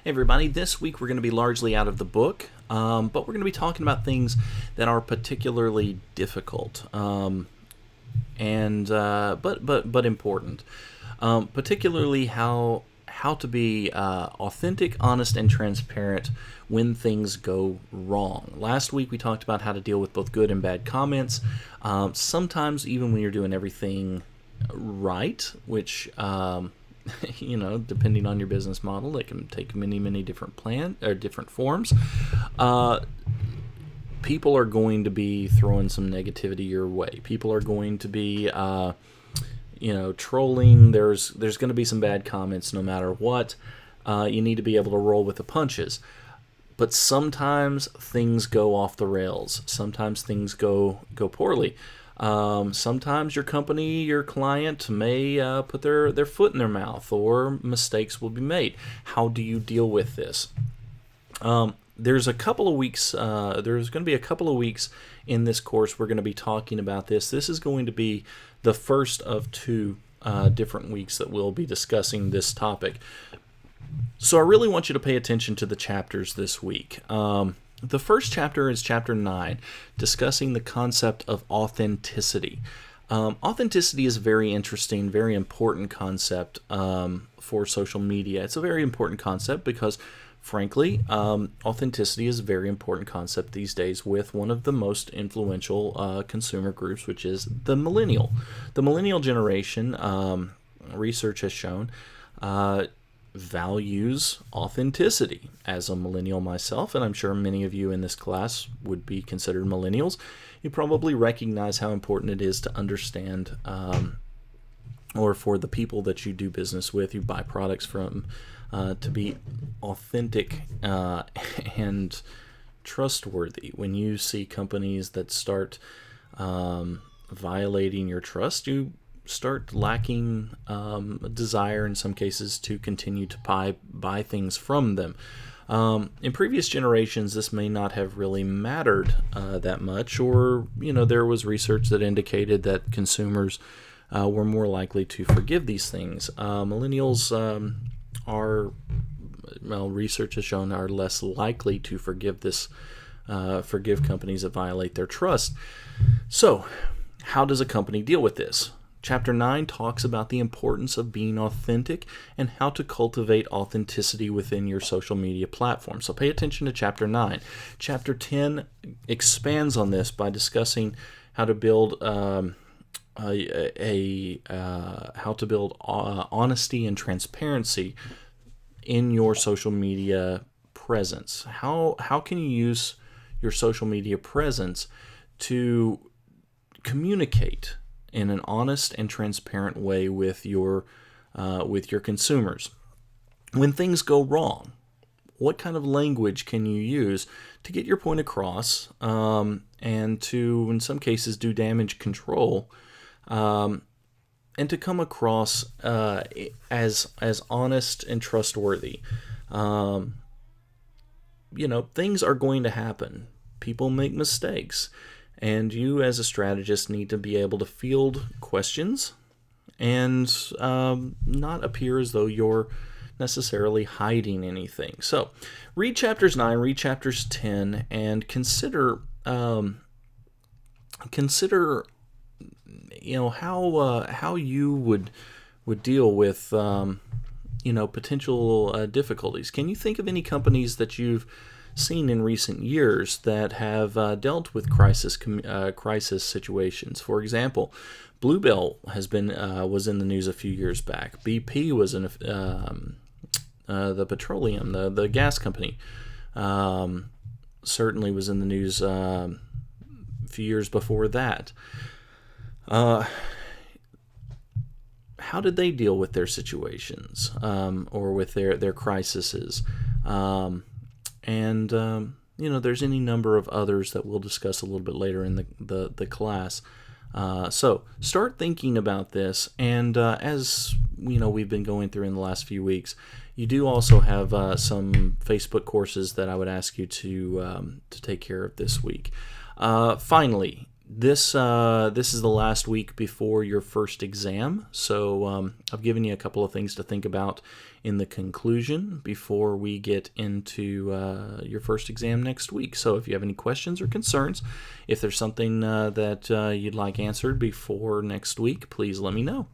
Hey everybody, this week we're going to be largely out of the book, but we're going to be talking about things that are particularly difficult, but important. Particularly how to be authentic, honest, and transparent when things go wrong. Last week we talked about how to deal with both good and bad comments. Sometimes even when you're doing everything right, which depending on your business model, it can take many different different forms. People are going to be throwing some negativity your way. People are going to be trolling. There's going to be some bad comments no matter what. You need to be able to roll with the punches. But sometimes things go off the rails. Sometimes things go poorly. Sometimes your company, your client may put their foot in their mouth, or mistakes will be made. How do you deal with this? There's a couple of weeks. There's going to be a couple of weeks in this course we're going to be talking about this. This is going to be the first of two different weeks that we'll be discussing this topic. So I really want you to pay attention to the chapters this week. The first chapter is chapter 9, discussing the concept of authenticity. Authenticity is a very interesting, very important concept for social media. It's a very important concept because, frankly, authenticity is a very important concept these days with one of the most influential consumer groups, which is the millennial. The millennial generation, research has shown, values authenticity. As a millennial myself, and I'm sure many of you in this class would be considered millennials, you probably recognize how important it is to understand, or for the people that you do business with, you buy products from, to be authentic and trustworthy. When you see companies that start violating your trust, you start lacking a desire in some cases to continue to buy things from them. In previous generations, this may not have really mattered that much, or there was research that indicated that consumers were more likely to forgive these things. Millennials research has shown, are less likely to forgive companies that violate their trust. So, how does a company deal with this? Chapter 9 talks about the importance of being authentic and how to cultivate authenticity within your social media platform. So pay attention to Chapter 9. Chapter 10 expands on this by discussing how to build honesty and transparency in your social media presence. How can you use your social media presence to communicate in an honest and transparent way with your consumers? When things go wrong, what kind of language can you use to get your point across, and to, in some cases, do damage control, and to come across as honest and trustworthy? Things are going to happen. People make mistakes. And you, as a strategist, need to be able to field questions and not appear as though you're necessarily hiding anything. So, read chapters 9, read chapters 10, and consider how you would deal with potential difficulties. Can you think of any companies that you've seen in recent years that have dealt with crisis situations? For example, Bluebell was in the news a few years back. BP was in the petroleum, the gas company, certainly was in the news a few years before that. How did they deal with their situations, or with their crises? There's any number of others that we'll discuss a little bit later in the class. So start thinking about this, and as we've been going through in the last few weeks, you do also have some Facebook courses that I would ask you to take care of this week. Finally, this is the last week before your first exam, so I've given you a couple of things to think about in the conclusion before we get into your first exam next week. So if you have any questions or concerns, if there's something that you'd like answered before next week, please let me know.